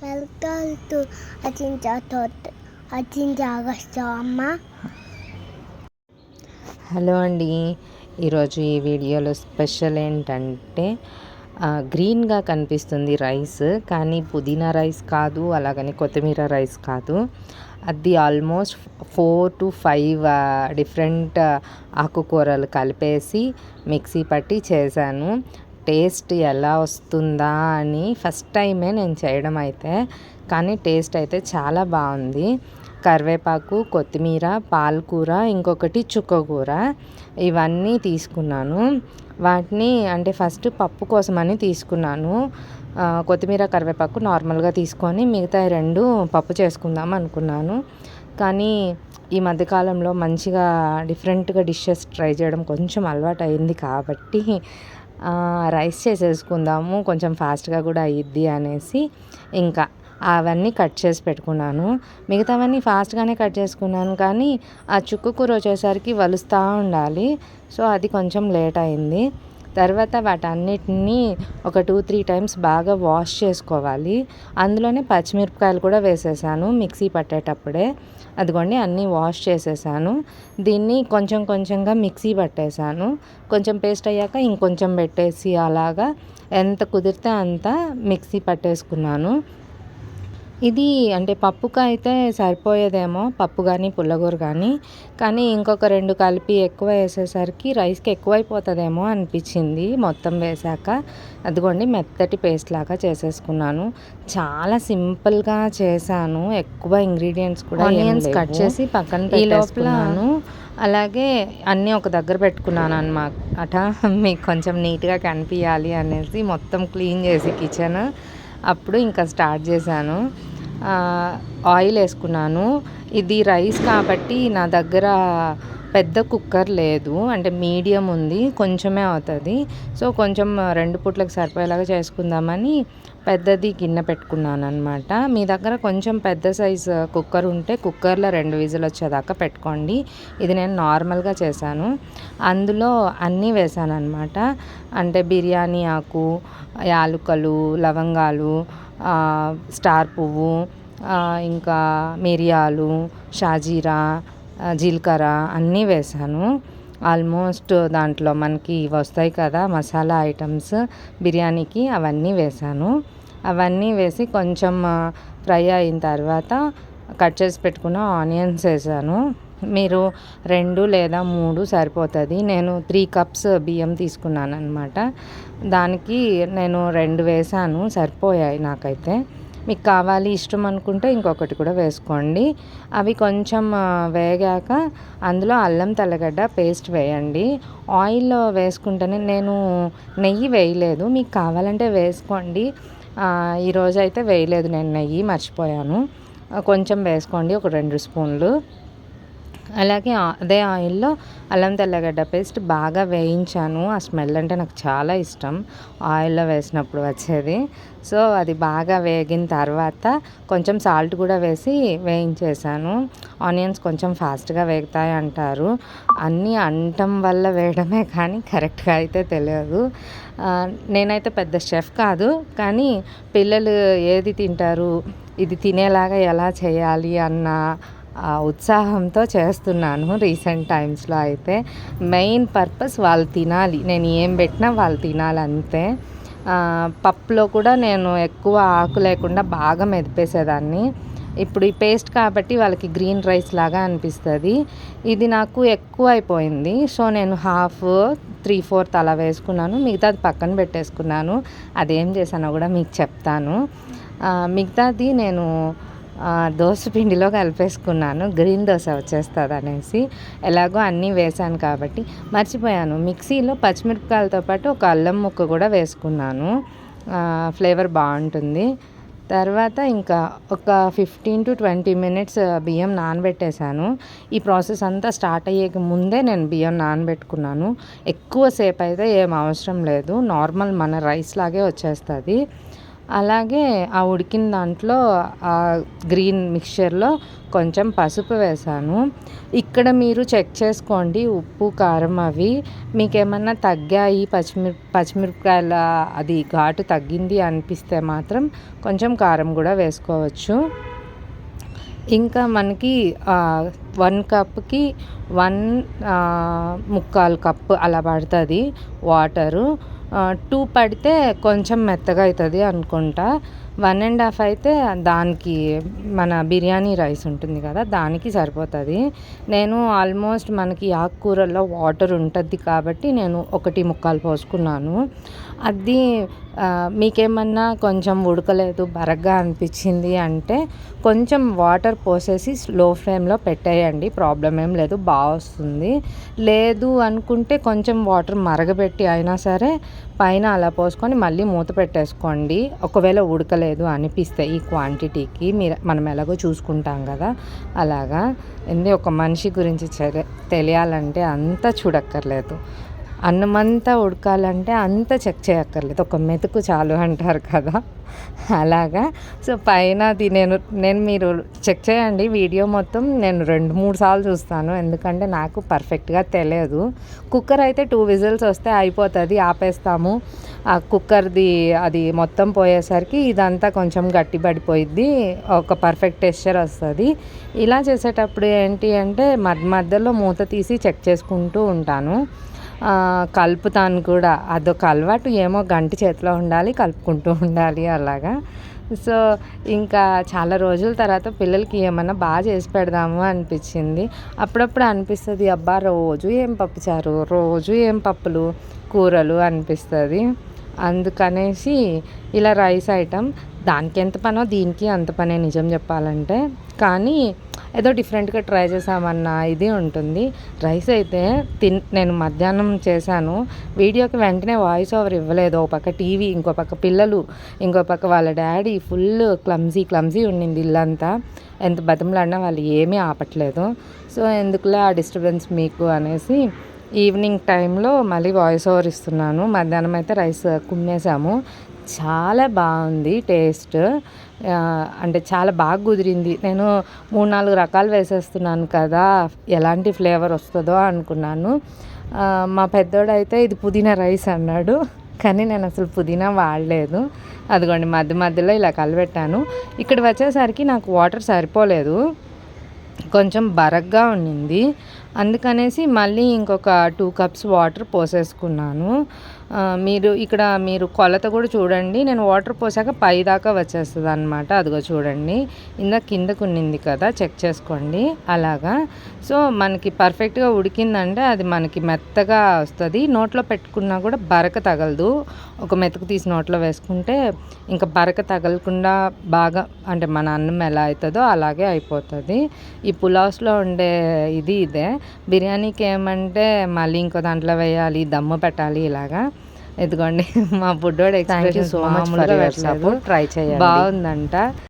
Welcome to అమ్మ. Hello అండి. ఈరోజు ఈ వీడియోలో స్పెషల్ ఏంటంటే గ్రీన్గా కనిపిస్తుంది రైస్, కానీ పుదీనా రైస్ కాదు, అలాగని కొత్తిమీర రైస్ కాదు. అది ఆల్మోస్ట్ 4 to 5 డిఫరెంట్ ఆకుకూరలు కలిపేసి మిక్సీ పట్టి చేశాను. టేస్ట్ ఎలా వస్తుందా అని ఫస్ట్ టైమే నేను చేయడం అయితే, కానీ టేస్ట్ అయితే చాలా బాగుంది. కరివేపాకు, కొత్తిమీర, పాలకూర, ఇంకొకటి చుక్కకూర, ఇవన్నీ తీసుకున్నాను. వాటిని అంటే ఫస్ట్ పప్పు కోసమని తీసుకున్నాను. కొత్తిమీర, కరివేపాకు నార్మల్గా తీసుకొని మిగతా 2 పప్పు చేసుకుందాం అనుకున్నాను. కానీ ఈ మధ్యకాలంలో మంచిగా డిఫరెంట్గా డిషెస్ ట్రై చేయడం కొంచెం అలవాటు అయింది కాబట్టి రైస్ చేసేసుకుందాము, కొంచెం ఫాస్ట్గా కూడా అయ్యిద్ది అనేసి ఇంకా అవన్నీ కట్ చేసి పెట్టుకున్నాను. మిగతావన్నీ ఫాస్ట్గానే కట్ చేసుకున్నాను, కానీ ఆ చుక్కకూర వచ్చేసరికి వలుస్తూ ఉండాలి. సో అది కొంచెం లేట్ అయింది. తర్వాత వాటన్నిటిని ఒక 2-3 టైమ్స్ బాగా వాష్ చేసుకోవాలి. అందులోనే పచ్చిమిరపకాయలు కూడా వేసేసాను మిక్సీ పట్టేటప్పుడే. అదిగోండి అన్నీ వాష్ చేసేసాను. దీన్ని కొంచెం కొంచెంగా మిక్సీ పట్టేశాను. కొంచెం పేస్ట్ అయ్యాక ఇంకొంచెం పెట్టేసి అలాగా ఎంత కుదిరితే అంత మిక్సీ పట్టేసుకున్నాను. ఇది అంటే పప్పుకు అయితే సరిపోయేదేమో, పప్పు కానీ పుల్లగూర కానీ ఇంకొక 2 కలిపి ఎక్కువ వేసేసరికి రైస్కి ఎక్కువైపోతుందేమో అనిపించింది మొత్తం వేశాక. అదిగోండి మెత్తటి పేస్ట్ లాగా చేసేసుకున్నాను. చాలా సింపుల్గా చేశాను, ఎక్కువ ఇంగ్రీడియంట్స్ కూడా ఆనియన్స్ కట్ చేసి పక్కన పెట్టేసుకున్నాను. అలాగే అన్నీ ఒక దగ్గర పెట్టుకున్నాను అన్నమాట. మీకు కొంచెం నీట్గా కనిపించాలి అనేసి మొత్తం క్లీన్ చేసి కిచెన్ అప్పుడు ఇంకా స్టార్ట్ చేశాను. ఆయిల్ వేసుకున్నాను. ఇది రైస్ కాబట్టి నా దగ్గర పెద్ద కుక్కర్ లేదు, అంటే మీడియం ఉంది, కొంచెమే అవుతుంది. సో కొంచెం 2 పూట్లకు సరిపోయేలాగా చేసుకుందామని పెద్దది గిన్నె పెట్టుకున్నాను అనమాట. మీ దగ్గర కొంచెం పెద్ద సైజు కుక్కర్ ఉంటే కుక్కర్లో 2 విజిల్ వచ్చేదాకా పెట్టుకోండి. ఇది నేను నార్మల్గా చేశాను. అందులో అన్నీ వేసాను అనమాట. అంటే బిర్యానీ ఆకు, యాలుకలు, లవంగాలు, స్టార్ పువ్వు, ఇంకా మిరియాలు, షాజీరా, జీలకర్ర అన్నీ వేసాను. ఆల్మోస్ట్ దాంట్లో మనకి వస్తాయి కదా మసాలా ఐటమ్స్ బిర్యానీకి, అవన్నీ వేసాను. అవన్నీ వేసి కొంచెం ఫ్రై అయిన తర్వాత కట్ చేసి పెట్టుకున్న ఆనియన్స్ వేసాను. మీరు 2 లేదా 3 సరిపోతుంది. నేను 3 cups బియ్యం తీసుకున్నాను అనమాట. దానికి నేను 2 వేసాను, సరిపోయాయి నాకైతే. మీకు కావాలి ఇష్టం అనుకుంటే ఇంకొకటి కూడా వేసుకోండి. అవి కొంచెం వేగాక అందులో అల్లం తెల్లగడ్డ పేస్ట్ వేయండి. ఆయిల్లో వేసుకుంటేనే, నేను నెయ్యి వేయలేదు, మీకు కావాలంటే వేసుకోండి. ఈరోజు అయితే వేయలేదు నేను నెయ్యి, మర్చిపోయాను. కొంచెం వేసుకోండి, ఒక 2 స్పూన్లు. అలాగే అదే ఆయిల్లో అల్లం తెల్లగడ్డ పేస్ట్ బాగా వేయించాను. ఆ స్మెల్ అంటే నాకు చాలా ఇష్టం, ఆయిల్లో వేసినప్పుడు వచ్చేది. సో అది బాగా వేగిన తర్వాత కొంచెం సాల్ట్ కూడా వేసి వేయించేసాను. ఆనియన్స్ కొంచెం ఫాస్ట్గా వేగుతాయి అంటారు, అన్నీ అంటం వల్ల వేయడమే కానీ కరెక్ట్గా అయితే తెలియదు. నేనైతే పెద్ద షెఫ్ కాదు, కానీ పిల్లలు ఏది తింటారు, ఇది తినేలాగా ఎలా చేయాలి అన్న ఉత్సాహంతో చేస్తున్నాను. రీసెంట్ టైమ్స్లో అయితే మెయిన్ పర్పస్ వాళ్ళు తినాలి, నేను ఏం పెట్టినా వాళ్ళు తినాలి అంతే. పప్పులో కూడా నేను ఎక్కువ ఆకు లేకుండా బాగా మెదిపేసేదాన్ని. ఇప్పుడు ఈ పేస్ట్ కాబట్టి వాళ్ళకి గ్రీన్ రైస్ లాగా అనిపిస్తుంది. ఇది నాకు ఎక్కువ అయిపోయింది, సో నేను 3/4 అలా వేసుకున్నాను, మిగతాది పక్కన పెట్టేసుకున్నాను. అదేం చేశానో కూడా మీకు చెప్తాను. మిగతాది నేను దోశ పిండిలో కలిపేసుకున్నాను, గ్రీన్ దోశ వచ్చేస్తుంది అనేసి. ఎలాగో అన్నీ వేసాను కాబట్టి మర్చిపోయాను, మిక్సీలో పచ్చిమిరపకాయలతో పాటు ఒక అల్లం ముక్క కూడా వేసుకున్నాను, ఫ్లేవర్ బాగుంటుంది. తర్వాత ఇంకా ఒక 15 to 20 minutes బియ్యం నానబెట్టేశాను. ఈ ప్రాసెస్ అంతా స్టార్ట్ అయ్యే ముందే నేను బియ్యం నానబెట్టుకున్నాను. ఎక్కువసేపు అయితే ఏం అవసరం లేదు, నార్మల్ మన రైస్ లాగే వచ్చేస్తుంది. అలాగే ఆ ఉడికిన దాంట్లో ఆ గ్రీన్ మిక్చర్లో కొంచెం పసుపు వేసాను. ఇక్కడ మీరు చెక్ చేసుకోండి ఉప్పు కారం అవి మీకేమన్నా తగ్గాయి, పచ్చిమిరపకాయల అది ఘాటు తగ్గింది అనిపిస్తే మాత్రం కొంచెం కారం కూడా వేసుకోవచ్చు. ఇంకా మనకి 1 కప్కి 1.25 కప్పు అలా పడుతుంది వాటరు. 2 పడితే కొంచెం మెత్తగా అవుతుంది అనుకుంటా. 1.5 అయితే దానికి మన బిర్యానీ రైస్ ఉంటుంది కదా దానికి సరిపోతుంది. నేను ఆల్మోస్ట్ మనకి ఆకుకూరల్లో వాటర్ ఉంటుంది కాబట్టి నేను 1.25 పోసుకున్నాను. అది మీకేమన్నా కొంచెం ఉడకలేదు బరగ్గా అనిపించింది అంటే కొంచెం వాటర్ పోసేసి స్లో ఫ్లేమ్లో పెట్టేయండి, ప్రాబ్లం ఏం లేదు, బాగా వస్తుంది. లేదు అనుకుంటే కొంచెం వాటర్ మరగబెట్టి అయినా సరే పైన అలా పోసుకొని మళ్ళీ మూత పెట్టేసుకోండి. ఒకవేళ ఉడకలేదు అనిపిస్తే ఈ క్వాంటిటీకి మనం ఎలాగో చూసుకుంటాం కదా అలాగా. ఒక మనిషి గురించి తెలియాలంటే అంతా చూడక్కర్లేదు, అన్నమంతా ఉడకాలంటే అంత చెక్ చేయక్కర్లేదు, ఒక మెతుకు చాలు అంటారు కదా అలాగా. సో పైన అది నేను మీరు చెక్ చేయండి వీడియో మొత్తం. నేను 2-3 సార్లు చూస్తాను ఎందుకంటే నాకు పర్ఫెక్ట్గా తెలియదు. కుక్కర్ అయితే 2 విజిల్స్ వస్తే అయిపోతుంది, ఆపేస్తాము. ఆ కుక్కర్ది అది మొత్తం పోయేసరికి ఇదంతా కొంచెం గట్టి పడిపోయిద్ది, ఒక పర్ఫెక్ట్ టెక్స్చర్ వస్తుంది. ఇలా చేసేటప్పుడు ఏంటి అంటే మధ్యలో మూత తీసి చెక్ చేసుకుంటూ ఉంటాను, కలుపుతాను కూడా. అదొక అలవాటు, ఏమో గంటి చేతిలో ఉండాలి, కలుపుకుంటూ ఉండాలి అలాగా. సో ఇంకా చాలా రోజుల తర్వాత పిల్లలకి ఏమన్నా బాగా చేసి పెడదాము అనిపించింది. అప్పుడప్పుడు అనిపిస్తుంది అబ్బా రోజు ఏం పప్పుచారు, రోజు ఏం పప్పులు కూరలు అనిపిస్తుంది. అందుకనేసి ఇలా రైస్ ఐటమ్ దానికి ఎంత పనో దీనికి అంత పనే నిజం చెప్పాలంటే. కానీ ఏదో డిఫరెంట్గా ట్రై చేసామన్న ఇది ఉంటుంది. రైస్ అయితే నేను మధ్యాహ్నం చేశాను, వీడియోకి వెంటనే వాయిస్ ఓవర్ ఇవ్వలేదు. ఒక పక్క టీవీ, ఇంకో పక్క పిల్లలు, ఇంకో పక్క వాళ్ళ డాడీ, ఫుల్ క్లమ్జీ ఉండింది ఇల్లంతా. ఎంత బతిమలాడినా వాళ్ళు ఏమీ ఆపట్లేదు. సో ఎందుకులే ఆ డిస్టర్బెన్స్ మీకు అనేసి ఈవినింగ్ టైంలో మళ్ళీ వాయిస్ ఓవర్ ఇస్తున్నాను. మధ్యాహ్నం అయితే రైస్ కుమ్మేసాము, చాలా బాగుంది టేస్ట్, అంటే చాలా బాగా కుదిరింది. నేను 3-4 రకాలు వేసేస్తున్నాను కదా ఎలాంటి ఫ్లేవర్ వస్తుందో అనుకున్నాను. మా పెద్దోడైతే ఇది పుదీనా రైస్ అన్నాడు, కానీ నేను అసలు పుదీనా వాడలేదు. అదిగోండి మధ్యలో ఇలా కలిపెట్టాను. ఇక్కడ వచ్చేసరికి నాకు వాటర్ సరిపోలేదు, కొంచెం బరగ్గా ఉండింది. అందుకనేసి మళ్ళీ ఇంకొక 2 కప్స్ వాటర్ పోసేసుకున్నాను. మీరు కొలత కూడా చూడండి, నేను వాటర్ పోసాక పైదాకా వచ్చేస్తుంది అనమాట. అదిగో చూడండి, కిందకు ఉన్నింది కదా, చెక్ చేసుకోండి అలాగా. సో మనకి పర్ఫెక్ట్గా ఉడికిందంటే అది మనకి మెత్తగా వస్తుంది, నోట్లో పెట్టుకున్నా కూడా బరక తగలదు. ఒక మెతుకు తీసి నోట్లో వేసుకుంటే ఇంకా బరక తగలకుండా బాగా, అంటే మన అన్నం ఎలా అవుతుందో అలాగే అయిపోతుంది. ఈ పులావ్స్లో ఉండే ఇదే. బిర్యానీకి ఏమంటే మళ్ళీ ఇంకో దాంట్లో వేయాలి, దమ్ము పెట్టాలి ఇలాగా. ఇదిగోండి మా బుడ్డోడు ఎక్స్ప్రెషన్ మామూలుగా ట్రై చేయాలి, బాగుందంట.